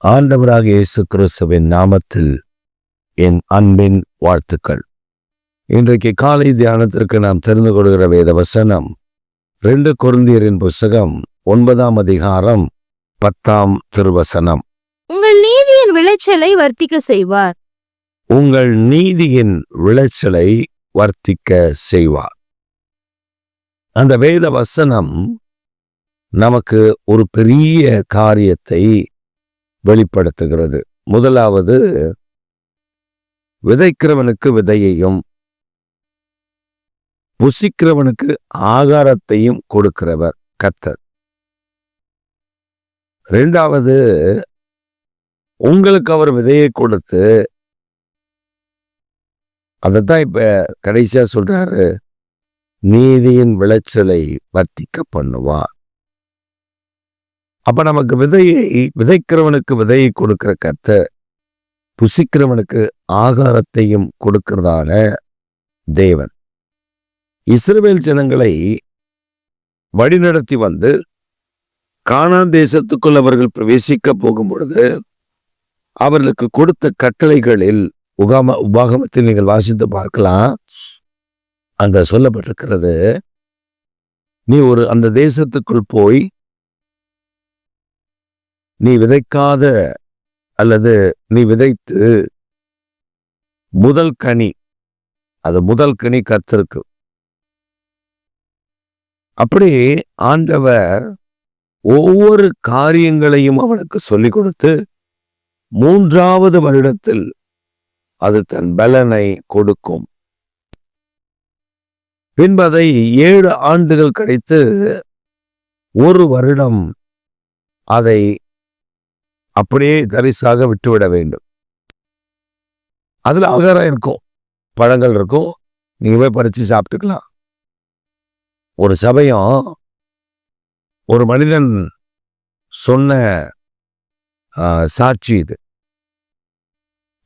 ஆண்டவராக இயேசு கிறிஸ்துவின் நாமத்தில் என் அன்பின் வாழ்த்துக்கள். இன்றைக்கு காலை தியானத்திற்கு நாம் தெரிந்து கொள்கிற வேத வசனம் 2 கொரிந்தியரின் புஸ்தகம் 9ஆம் அதிகாரம் 10ஆம் திருவசனம். உங்கள் நீதியின் விளைச்சலை வர்த்திக்க செய்வார். உங்கள் நீதியின் விளைச்சலை வர்த்திக்க செய்வார். அந்த வேத வசனம் நமக்கு ஒரு பெரிய காரியத்தை வெளிப்படுத்துகிறது. முதலாவது, விதைக்கிறவனுக்கு விதையையும் புசிக்கிறவனுக்கு ஆகாரத்தையும் கொடுக்கிறவர் கர்த்தர். இரண்டாவது, உங்களுக்கு அவர் விதையை கொடுத்து, அதைத்தான் இப்ப கடைசியா சொல்றாரு, நீதியின் விளைச்சலை வர்த்திக்க பண்ணுவார். அப்ப நமக்கு விதைக்கிறவனுக்கு விதையை கொடுக்கிற கர்த்தர், புசிக்கிறவனுக்கு ஆகாரத்தையும் கொடுக்கிறதான தேவன். இஸ்ரவேல் ஜனங்களை வழிநடத்தி வந்து கானான் தேசத்துக்குள் அவர்கள் பிரவேசிக்க போகும் பொழுது அவர்களுக்கு கொடுத்த கட்டளைகளில் உபாகமத்தில் நீங்கள் வாசித்து பார்க்கலாம். அங்க சொல்லப்பட்டிருக்கிறது, நீ அந்த தேசத்துக்குள் போய் நீ விதைக்காத அல்லது நீ விதைத்து முதல் கனி கர்த்தருக்கு. அப்படி ஆண்டவர் ஒவ்வொரு காரியங்களையும் அவனுக்கு சொல்லிக் கொடுத்து 3வது வருடத்தில் அது தன் பலனை கொடுக்கும். பின்பு அதை 7 ஆண்டுகள் கழித்து 1 வருடம் அதை அப்படியே தரிசாக விட்டுவிட வேண்டும். அதுல ஆகாரம் இருக்கும், பழங்கள் இருக்கும், நீங்க போய் பறிச்சு சாப்பிட்டுக்கலாம். ஒரு சமயம் ஒரு மனிதன் சொன்ன சாட்சி இது.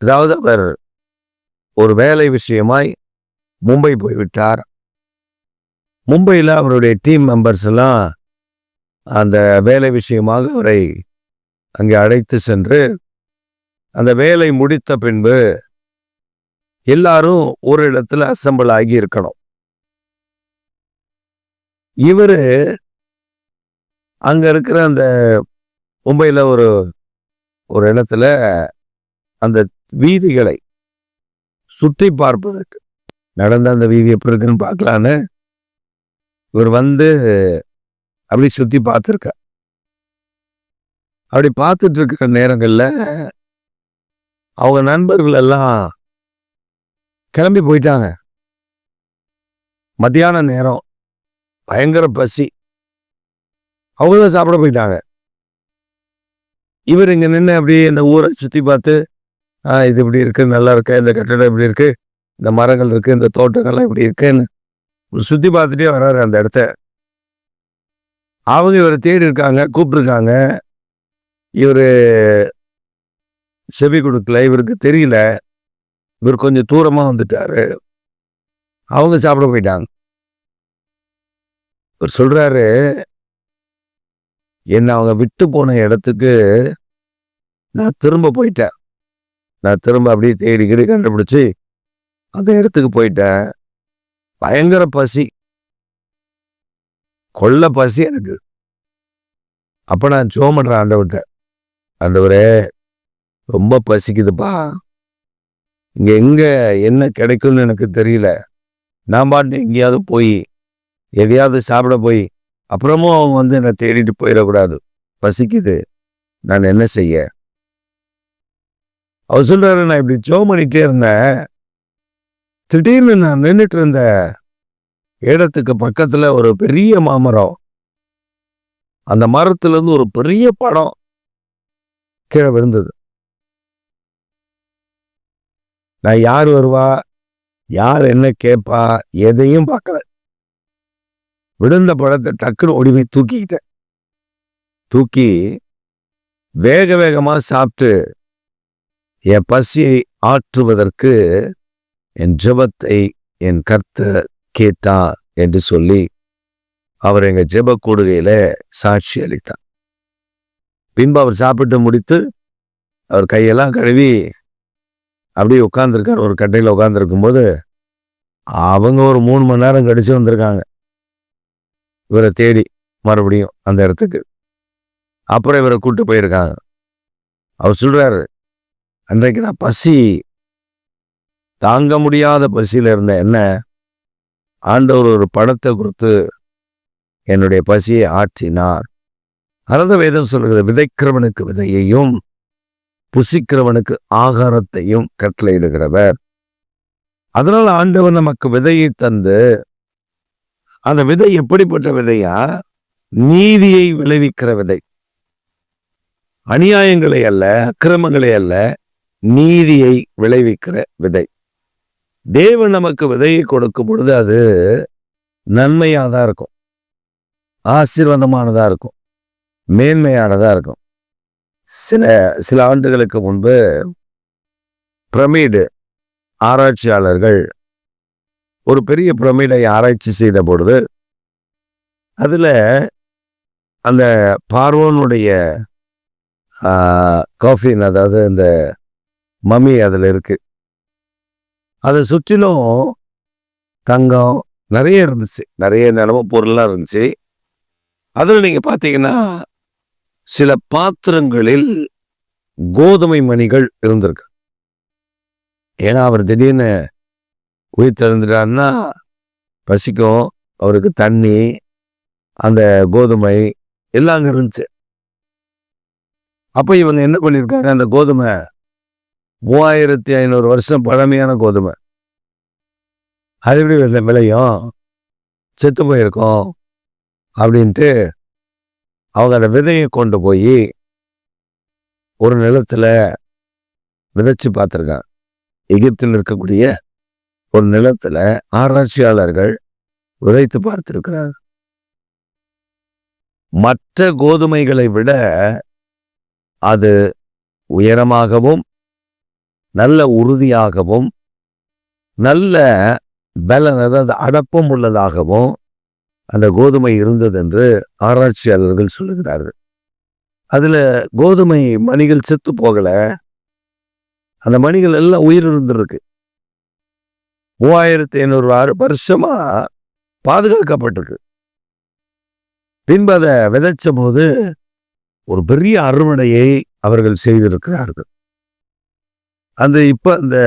அதாவது அவர் ஒரு வேலை விஷயமாய் மும்பை போய்விட்டார். மும்பையில் அவருடைய டீம் மெம்பர்ஸ் எல்லாம் அந்த வேலை விஷயமாக அவரை அங்கே அழைத்து சென்று அந்த வேலை முடித்த பின்பு எல்லாரும் ஒரு இடத்துல அசம்பிள் ஆகி இருக்கணும். இவரு அங்க இருக்கிற அந்த மும்பையில் ஒரு இடத்துல அந்த வீதிகளை சுற்றி பார்ப்பதற்கு, நடந்த அந்த வீதி எப்படி இருக்குன்னு பார்க்கலான்னு இவர் வந்து அப்படி சுத்தி பார்த்துருக்க. அப்படி பார்த்துட்டு இருக்கிற நேரங்கள்ல அவங்க நண்பர்கள் எல்லாம் கிளம்பி போயிட்டாங்க. மத்தியான நேரம், பயங்கர பசி, அவங்களும் சாப்பிட போயிட்டாங்க. இவர் இங்க நின்று அப்படியே இந்த ஊரை சுத்தி பார்த்து, இது இப்படி இருக்கு, நல்லா இருக்கு, இந்த கட்டடம் இப்படி இருக்கு, இந்த மரங்கள் இருக்கு, இந்த தோட்டங்கள்லாம் இப்படி இருக்குன்னு சுத்தி பார்த்துட்டே வர்றாரு அந்த இடத்த. அவங்க இவரை தேடி இருக்காங்க, கூப்பிட்டுருக்காங்க. இவர் செவி கொடுக்கல, இவருக்கு தெரியல. இவர் கொஞ்சம் தூரமா வந்துட்டாரு. அவங்க சாப்பிட போயிட்டாங்க. இவர் சொல்றாரு, என்ன அவங்க விட்டு போன இடத்துக்கு நான் திரும்ப போயிட்டேன். நான் திரும்ப அப்படியே தேடி கண்டுபிடிச்சு அந்த இடத்துக்கு போயிட்டேன். பயங்கர பசி, கொள்ள பசி எனக்கு. அப்ப நான் ஜெபம் பண்றேன் ஆண்டவர்கிட்ட, ஆண்டவரே ரொம்ப பசிக்குதுப்பா, இங்க எங்க என்ன கிடைக்கும்னு எனக்கு தெரியல. நான் பாட்டு எங்கேயாவது போய் எதையாவது சாப்பிட போய் அப்புறமும் அவங்க வந்து என்னை தேடிட்டு போயிடக்கூடாது, பசிக்குது, நான் என்ன செய்ய? அவர் சொல்றாரு, நான் இப்படி ஜெபம் பண்ணிட்டே இருந்தேன். திடீர்னு நான் நின்றுட்டு இருந்த இடத்துக்கு பக்கத்துல ஒரு பெரிய மாமரம், அந்த மரத்துல இருந்து ஒரு பெரிய படம் கீழே விழுந்தது. நான் யார் வருவா, யார் என்ன கேட்பா, எதையும் பார்க்கல. விழுந்த பழத்தை டக்குன்னு ஓடி போய் தூக்கிக்கிட்டேன். தூக்கி வேகமா சாப்பிட்டு என் பசியை ஆற்றுவதற்கு என் ஜெபத்தை என் கர்த்தர் கேட்டார் என்று சொல்லி அவர் எங்க ஜெப கூடுகையில சாட்சி அளித்தார். பின்பு அவர் சாப்பிட்டு முடித்து அவர் கையெல்லாம் கழுவி அப்படியே உட்காந்துருக்கார். ஒரு கட்டையில் உட்காந்துருக்கும்போது அவங்க ஒரு 3 மணி நேரம் கழிச்சு வந்திருக்காங்க இவரை தேடி மறுபடியும் அந்த இடத்துக்கு. அப்புறம் இவரை கூட்டு போயிருக்காங்க. அவர் சொல்றாரு, அன்றைக்கு நான் பசி தாங்க முடியாத பசியில இருந்த என்ன ஆண்டவர் ஒரு பழத்தை கொடுத்து என்னுடைய பசியை ஆற்றினார். அரத வேதம் சொல்கிறது, விதைக்கிறவனுக்கு விதையையும் புசிக்கிறவனுக்கு ஆகாரத்தையும் கட்டளையிடுகிறவர். அதனால ஆண்டவர் நமக்கு விதையை தந்து, அந்த விதை எப்படிப்பட்ட விதையா? நீதியை விளைவிக்கிற விதை. அநியாயங்களை அல்ல, அக்கிரமங்களை அல்ல, நீதியை விளைவிக்கிற விதை. தேவன் நமக்கு விதையை கொடுக்கும் பொழுது அது நன்மையாதான் இருக்கும், ஆசீர்வாதமானதா இருக்கும், மேன்மையானதா இருக்கும். சில ஆண்டுகளுக்கு முன்பு பிரமிடு ஆராய்ச்சியாளர்கள் ஒரு பெரிய பிரமிடை ஆராய்ச்சி செய்த பொழுது அதுல அந்த பார்வோனுடைய காஃபின், அதாவது இந்த மம்மி அதுல இருக்கு. அதை சுற்றிலும் தங்கம் நிறைய இருந்துச்சு, நிறைய நிலம பொருள்லாம் இருந்துச்சு. அதில் நீங்க பார்த்தீங்கன்னா சில பாத்திரங்களில் கோதுமை மணிகள் இருந்திருக்கு. ஏன்னா அவர் திடீர்னு உயிர் தெழுந்துட்டாருன்னா பசிக்கும், அவருக்கு தண்ணி, அந்த கோதுமை எல்லாம் அங்கே இருந்துச்சு. அப்போ இவங்க என்ன பண்ணியிருக்காங்க, அந்த கோதுமை 3500 வருஷம் பழமையான கோதுமை, அது எப்படி விளையும், செத்து போயிருக்கோம் அப்படின்ட்டு அவங்க அந்த விதையை கொண்டு போய் ஒரு நிலத்துல விதைச்சு பார்த்துருக்காங்க. எகிப்தில் இருக்கக்கூடிய ஒரு நிலத்துல ஆராய்ச்சியாளர்கள் விதைத்து பார்த்திருக்கிறார். மற்ற கோதுமைகளை விட அது உயரமாகவும் நல்ல உறுதியாகவும் நல்ல பலன், அதாவது அடப்பம் உள்ளதாகவும் அந்த கோதுமை இருந்தது என்று ஆராய்ச்சியாளர்கள் சொல்லுகிறார்கள். அதுல கோதுமை மணிகள் செத்து போகல, அந்த மணிகள் எல்லாம் உயிர் இருந்திருக்கு. 3500 வருஷமா பாதுகாக்கப்பட்டிருக்கு. பின்பு அதை விதைச்ச போது ஒரு பெரிய அறுவடையை அவர்கள் செய்திருக்கிறார்கள். அந்த இப்ப இந்த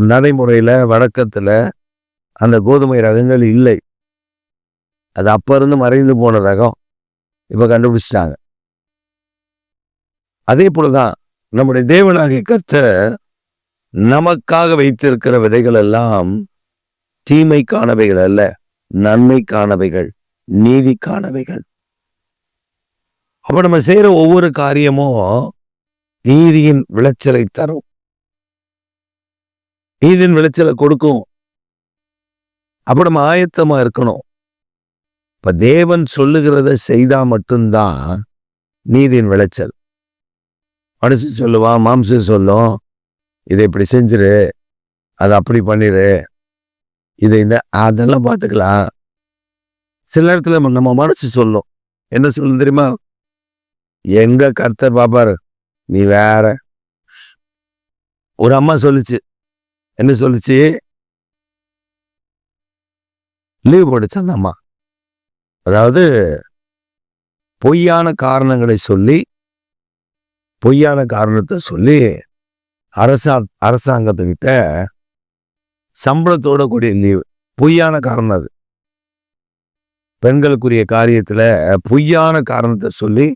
நடைமுறையில வழக்கத்துல அந்த கோதுமை ரகங்கள் இல்லை. அது அப்ப இருந்து மறைந்து போன ரகம் இப்ப கண்டுபிடிச்சிட்டாங்க. அதே போலதான் நம்முடைய தேவனாகிய கர்த்தர் நமக்காக வைத்திருக்கிற விதைகள் எல்லாம் தீமைக்கானவைகள் அல்ல, நன்மைக்கானவைகள், நீதிக்கானவைகள். அப்ப நம்ம செய்யற ஒவ்வொரு காரியமும் நீதியின் விளைச்சலை தரும், நீதியின் விளைச்சலை கொடுக்கும். அப்ப நம்ம ஆயத்தமா இருக்கணும். இப்ப தேவன் சொல்லுகிறத செய்தா மட்டும்தான் நீதியின் விளைச்சல். மனுஷ சொல்லுவான், மாம்சம் சொல்லும், இதை இப்படி செஞ்சிரு, அதை அப்படி பண்ணிரு, இதை இந்த அதெல்லாம் பார்த்துக்கலாம். சில நேரத்துல நம்ம மனசு சொல்லும், என்ன சொல்லும் தெரியுமா, எங்க கர்த்தர் பாப்பாரு, நீ வேற. ஒரு அம்மா சொல்லுச்சு, என்ன சொல்லுச்சு, லீவ் போடுச்சு அந்த அம்மா. அதாவது பொய்யான காரணங்களை சொல்லி, பொய்யான காரணத்தை சொல்லி அரசாங்கத்துக்கிட்ட சம்பளத்தோட கூடிய லீவு. பொய்யான காரணம் அது. பெண்களுக்குரிய காரியத்துல பொய்யான காரணத்தை சொல்லி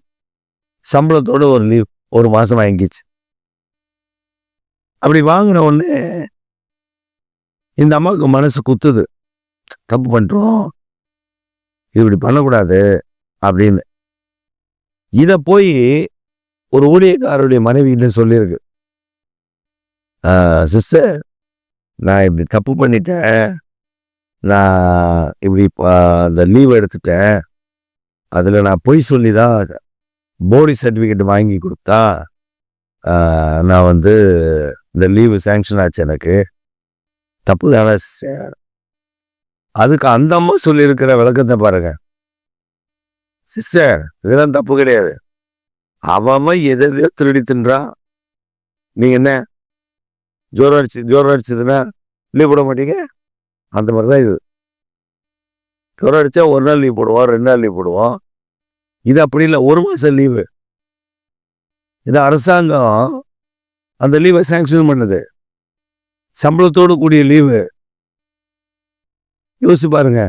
சம்பளத்தோட ஒரு லீவ் 1 மாசம் வாங்கிச்சு. அப்படி வாங்கின உடனே இந்த அம்மாவுக்கு மனசு குத்துது, தப்பு பண்றோம், இப்படி பண்ணக்கூடாது அப்படின்னு. இத போய் ஒரு ஊழியக்காரருடைய மனைவின்னு சொல்லியிருக்கு, சிஸ்டர் நான் இப்படி தப்பு பண்ணிட்டேன், நான் இப்படி அந்த லீவ் எடுத்துட்டேன், அதுல நான் பொய் சொல்லி தான் போடி சர்டிஃபிகேட் வாங்கி கொடுத்தா நான் இந்த லீவு சேங்ஷன் ஆச்சு, எனக்கு தப்பு தானே சிஸ்டர். அதுக்கு அந்த அம்மா சொல்லியிருக்கிற விளக்கத்தை பாருங்க, சிஸ்டர் இதெல்லாம் தப்பு கிடையாது, அவன் எதையோ திருடி தின்றான். நீங்க என்ன ஜோரம் அடிச்சதுன்னா லீவ் போட மாட்டீங்க? அந்த மாதிரி தான் இது. ஜோரம் அடிச்சா 1 நாள் லீவ் போடுவோம், 2 நாள் லீவ் போடுவோம். இது அப்படி இல்லை, 1 மாசம் லீவு. இது அரசாங்கம் அந்த லீவை சாங்ஷன் பண்ணுது, சம்பளத்தோடு கூடிய லீவு. யோசிச்சு பாருங்க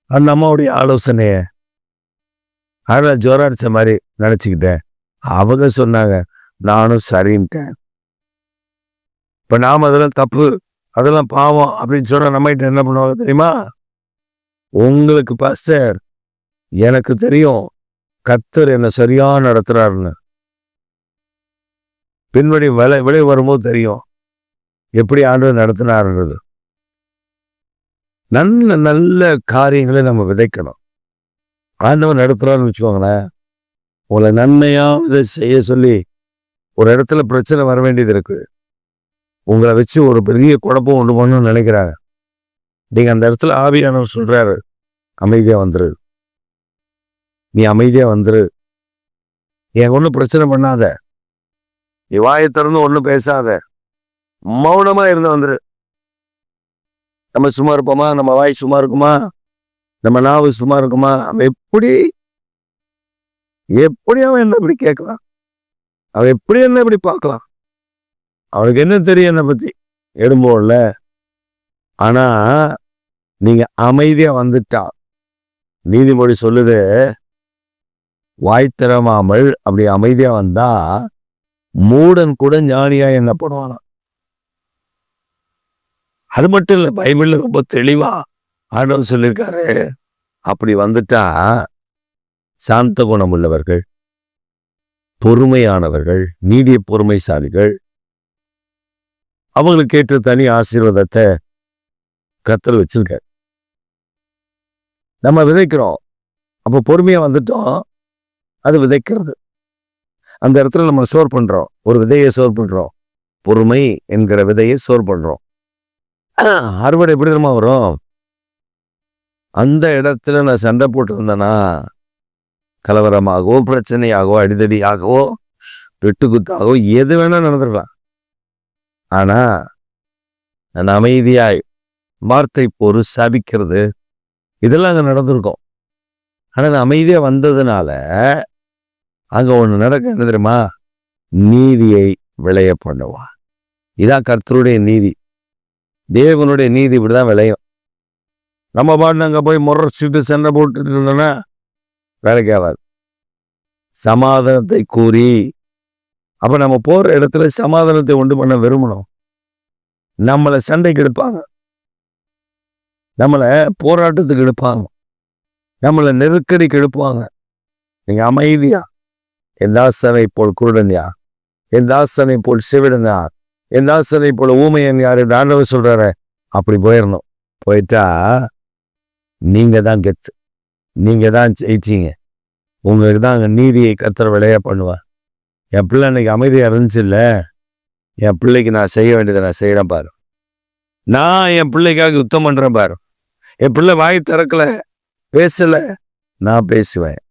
அந்த அம்மாவுடைய ஆலோசனைய. அதனால் ஜோரம் அடிச்ச மாதிரி நினச்சிக்கிட்டேன். அவங்க சொன்னாங்க, நானும் சரின்ட்டேன். இப்போ நாம் அதெல்லாம் தப்பு, அதெல்லாம் பாவம் அப்படின்னு சொன்னால் நம்மகிட்ட என்ன பண்ணுவாங்க தெரியுமா? உங்களுக்கு பாஸ்டர், எனக்கு தெரியும் கர்த்தர் என்ன சரியா நடத்துறாருன்னு. பின்வடி விளை வரும்போது தெரியும் எப்படி ஆண்டவர் நடத்தினாருன்றது. நல்ல நல்ல காரியங்களை நம்ம விதைக்கணும். ஆண்டவர் நடத்துறாருன்னு வச்சுக்கோங்களேன், உங்களை நன்மையா இதை செய்ய சொல்லி ஒரு இடத்துல பிரச்சனை வர வேண்டியது இருக்கு. உங்களை வச்சு ஒரு பெரிய குழப்பம் ஒன்று பண்ணணும்னு நினைக்கிறாங்க. நீங்க அந்த இடத்துல ஆவியானவர் சொல்றாரு, அமைதியா வந்துரு, நீ அமைதியா வந்துரு, என் ஒன்றும் பிரச்சனை பண்ணாத, நீ வாயை திறந்து ஒன்றும் பேசாத, மௌனமா இருந்து வந்துரு. நம்ம சும்மா இருப்போமா? நம்ம வாய் சும்மா இருக்குமா? நம்ம நாவு சும்மா இருக்குமா? அவன் எப்படி அவன் என்ன இப்படி கேட்கலாம்? அவன் எப்படி என்ன இப்படி பார்க்கலாம்? அவனுக்கு என்ன தெரியும் என்னை பத்தி? எடும்போல. ஆனா நீங்க அமைதியா வந்துட்டா, நீதிமொழி சொல்லுது, வாய் திறமாமல் அப்படி அமைதியா வந்தா மூடன் கூட ஞானியா எண்ணப்படுவானா. அது மட்டும் இல்லை, பைபிள்ல ரொம்ப தெளிவா ஆண்டவர் சொல்லியிருக்காரு, அப்படி வந்துட்டா சாந்த குணம் உள்ளவர்கள், பொறுமையானவர்கள், நீடிய பொறுமைசாலிகள், அவங்களுக்கு ஏற்ற தனி ஆசீர்வாதத்தை கர்த்தர் வச்சிருக்கார். நம்ம விதைக்கிறோம், அப்போ பொறுமையா வந்துட்டோம், அது விதைக்கிறது. அந்த இடத்துல நம்ம சோர் பண்றோம், ஒரு விதையை சோர் பண்றோம், பொறுமை என்கிற விதையை சோர் பண்றோம். அறுவடை எப்படி தெரியுமா வரும்? அந்த இடத்துல நான் சண்டை போட்டு இருந்தேன்னா கலவரமாகவோ பிரச்சனையாகவோ அடிதடியாகவோ வெட்டுக்குத்தாகவோ எது வேணா நடந்துடலாம். ஆனா நான் அமைதியாய் வார்த்தை போரு சபிக்கிறது இதெல்லாம் அங்கே நடந்திருக்கும். ஆனால் நான் அமைதியா வந்ததுனால அங்க ஒன்று நடக்க என்ன தெரியுமா? நீதியை விளைய பண்ணுவா. இதான் கர்த்தருடைய நீதி, தேவனுடைய நீதி. இப்படிதான் விளையும். நம்ம பாட்டு அங்கே போய் முறைச்சிட்டு சண்டை போட்டுட்டு இருந்தோன்னா வேலைக்கு ஆகாது. சமாதானத்தை கூறி, அப்ப நம்ம போற இடத்துல சமாதானத்தை உண்டு பண்ண விரும்பணும். நம்மளை சண்டைக்கு எடுப்பாங்க, நம்மளை போராட்டத்துக்கு எடுப்பாங்க, நம்மளை நெருக்கடிக்கு எடுப்பாங்க. நீங்க அமைதியா, என் தாசனை போல் குருடன் யார், என் தாசனை போல் செவிடன் யார், என் தாசனை போல ஊமையன் யாரு ஆண்டவர் சொல்றாரு, அப்படி போயிடணும். போயிட்டா நீங்க தான் கெத்து, நீங்க தான் ஜெயிச்சீங்க. உங்களுக்கு தான் அங்கே நீதியை கர்த்தர் விளைய பண்ணுவார். என் பிள்ளை அன்னைக்கு அமைதியாக இருந்துச்சு இல்லை, என் பிள்ளைக்கு நான் செய்ய வேண்டியதை நான் செய்கிறேன் பாரு. நான் என் பிள்ளைக்காக யுத்தம் பண்ணுறேன் பாரு. என் பிள்ளை வாய் திறக்கல, பேசலை, நான் பேசுவேன்.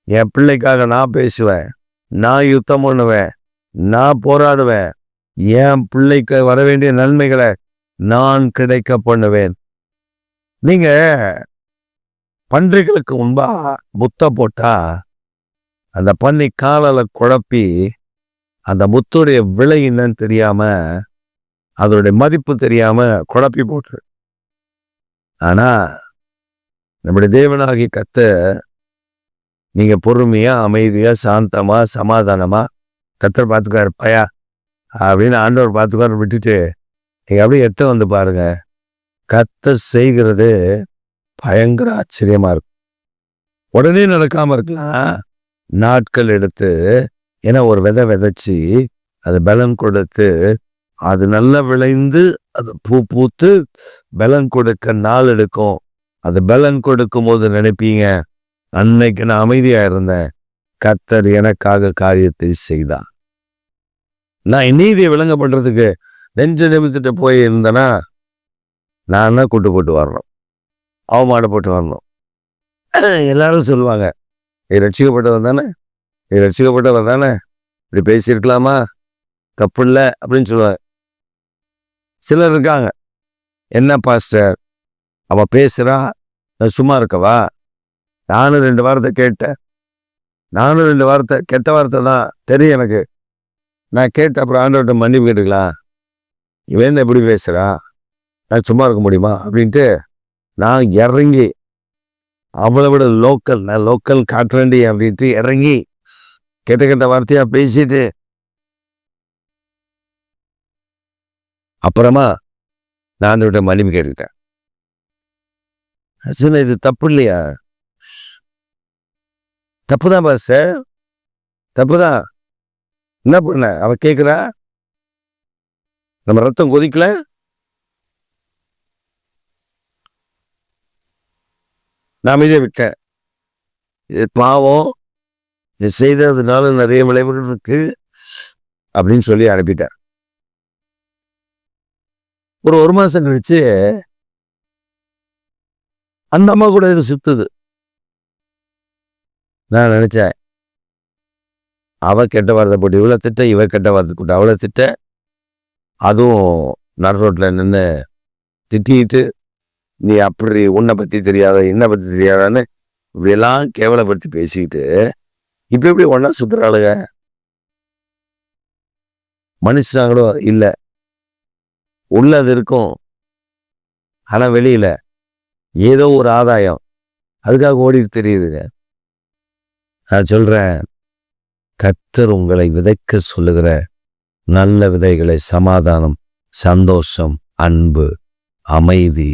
என் பிள்ளைக்காக நான் பேசுவேன், நான் யுத்தம் பண்ணுவேன், நான் போராடுவேன். என் பிள்ளைக்கு வர வேண்டிய நன்மைகளை நான் கிடைக்க பண்ணுவேன். நீங்க பன்றிகளுக்கு முன்பா முத்தை போட்டா அந்த பன்னி காலால குழப்பி அந்த முத்துடைய விலை என்னன்னு தெரியாம, அதோடைய மதிப்பு தெரியாம குழப்பி போட்டு. ஆனா நம்முடைய தேவனாகி கர்த்தர், நீங்க பொறுமையா அமைதியா சாந்தமா சமாதானமா கர்த்தர் பார்த்துக்காரு பயா அப்படின்னு ஆண்டவர் பார்த்துக்காரு விட்டுட்டு நீங்க அப்படியே எட்ட வந்து பாருங்க. கர்த்தர் செய்கிறது பயங்கர ஆச்சரியமா இருக்கும். உடனே நடக்காம இருக்கலாம், நாட்கள் எடுத்து. ஏன்னா ஒரு விதை விதைச்சி அது பலன் கொடுத்து அது நல்லா விளைந்து அது பூத்து பலன் கொடுக்க நாள் எடுக்கும். அது பலன் கொடுக்கும் போது நினைப்பீங்க, அன்னைக்கு நான் அமைதியா இருந்தேன், கர்த்தர் எனக்காக காரியத்தை செய்தான். நான் நீதியை விளங்க பண்றதுக்கு நெஞ்ச நிமித்திட்டு போய் இருந்தேன்னா நான் தான் கூட்டு போட்டு வரணும், அவமானப்பட்டு வரணும். எல்லாரும் சொல்லுவாங்க, ரட்சிக்கப்பட்டவன் தானே, நீ ரட்சிக்கப்பட்டவர் தானே, இப்படி பேசியிருக்கலாமா, தப்பு இல்லை அப்படின்னு சொல்லுவாங்க. சிலர் இருக்காங்க, என்ன பாஸ்டர் அவ பேசுறா, நான் சும்மா இருக்கவா, நானும் 2 வார்த்தை கேட்டேன், நானும் 2 வார்த்தை கெட்ட வார்த்தை தான் தெரியும் எனக்கு, நான் கேட்டு அப்புறம் ஆண்டவர்கிட்ட மன்னிப்பு கேட்டுக்கலாம், இவன் என்ன எப்படி பேசுறா, நான் சும்மா இருக்க முடியுமா அப்படின்ட்டு நான் இறங்கி அவளை விட நான் லோக்கல் காட்டுறேன்டி அப்படின்ட்டு இறங்கி கெட்ட வார்த்தையா பேசிட்டு அப்புறமா நான் ஆண்டவர்கிட்ட மன்னிப்பு கேட்டுக்கிட்டேன். சொன்ன, இது தப்பு இல்லையா, தப்புதான் பாஸ்டர், தப்புதான், என்ன பண்ண, அவ கேட்குறா, நம்ம ரத்தம் கொதிக்கல, நான் இதை விட்டேன், இது பாவம், இது செய்ததுனால நிறைய விளைவுகள் இருக்கு அப்படின்னு சொல்லி அனுப்பிட்டேன். ஒரு மாசம் கழிச்சு அந்த அம்மா கூட இது சுத்துது. நான் நினைச்சேன், அவ கெட்ட வார்த்தை போட்டு இவ்வளோ திட்ட, இவ கெட்ட வார்த்தை போட்டு அவ்வளோ திட்ட, அதுவும் நடு ரோட்டில் நின்று திட்டிட்டு, நீ அப்படி உன்னை பற்றி தெரியாத என்னை பற்றி தெரியாதான்னு இப்படியெல்லாம் கேவலப்படுத்தி பேசிக்கிட்டு இப்போ எப்படி ஒன்றா சுற்றுறாளுங்க. மனுஷாங்களோ இல்லை, உள்ளது இருக்கும், ஆனால் வெளியில ஏதோ ஒரு ஆதாயம் அதுக்காக ஓடிட்டு தெரியுதுங்க. நான் சொல்றேன், கர்த்தர் உங்களை விதைக்க சொல்லுகிற நல்ல விதைகளை சமாதானம், சந்தோஷம், அன்பு, அமைதி,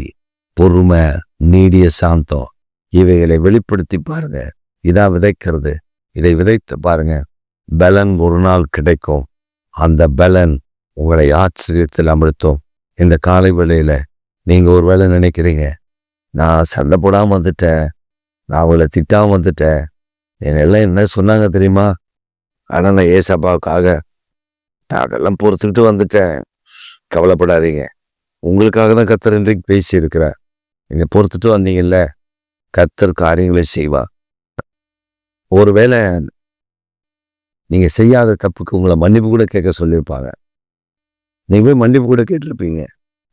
பொறுமை, நீடிய சாந்தம் இவைகளை வெளிப்படுத்தி பாருங்க. இதான் விதைக்கிறது. இதை விதைத்து பாருங்க, பலன் ஒரு நாள் கிடைக்கும். அந்த பலன் உங்களை ஆச்சரியத்தில் அமர்த்தும். இந்த காலை வேளையில நீங்க ஒரு வேளை நினைக்கிறீங்க, நான் சண்டை போடாமல் வந்துட்டேன், நான் அவளை திட்டாமல் வந்துட்டேன், என்னெல்லாம் என்ன சொன்னாங்க தெரியுமா, ஆனால் நான் ஏசப்பாவுக்காக நான் அதெல்லாம் பொறுத்துக்கிட்டு வந்துட்டேன். கவலைப்படாதீங்க, உங்களுக்காக தான் கர்த்தர் இன்றைக்கு பேசியிருக்கிறார். நீங்கள் பொறுத்துட்டு வந்தீங்கல்ல, கர்த்தர் காரியங்களை செய்வார். ஒருவேளை நீங்கள் செய்யாத தப்புக்கு உங்களை மன்னிப்பு கூட கேட்க சொல்லியிருப்பாங்க, நீங்கள் போய் மன்னிப்பு கூட கேட்டிருப்பீங்க.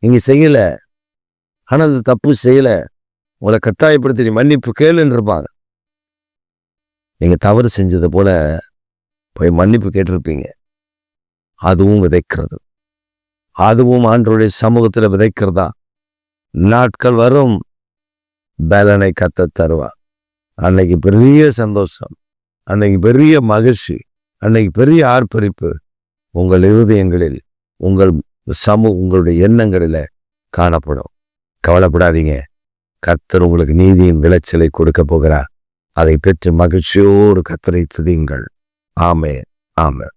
நீங்கள் செய்யலை, ஆனால் அது தப்பு செய்யலை, உங்களை கட்டாயப்படுத்தி மன்னிப்பு கேளுன்னு இருப்பாங்க. நீங்கள் தவறு செஞ்சது போல போய் மன்னிப்பு கேட்டிருப்பீங்க. அதுவும் விதைக்கிறது, அதுவும் ஆண்டவருடைய சமூகத்தில் விதைக்கிறதா. நாட்கள் வரும், பலனை கர்த்தர் தருவார். அன்னைக்கு பெரிய சந்தோஷம், அன்னைக்கு பெரிய மகிழ்ச்சி, அன்னைக்கு பெரிய ஆர்ப்பரிப்பு உங்கள் இருதயங்களில், உங்களுடைய எண்ணங்களில் காணப்படும். கவலைப்படாதீங்க, கர்த்தர் உங்களுக்கு நீதியின் விளைச்சலை கொடுக்க போகிறார். அதை பெற்று மகிழ்ச்சியோடு கர்த்தரை துதியுங்கள். ஆமென், ஆமென்.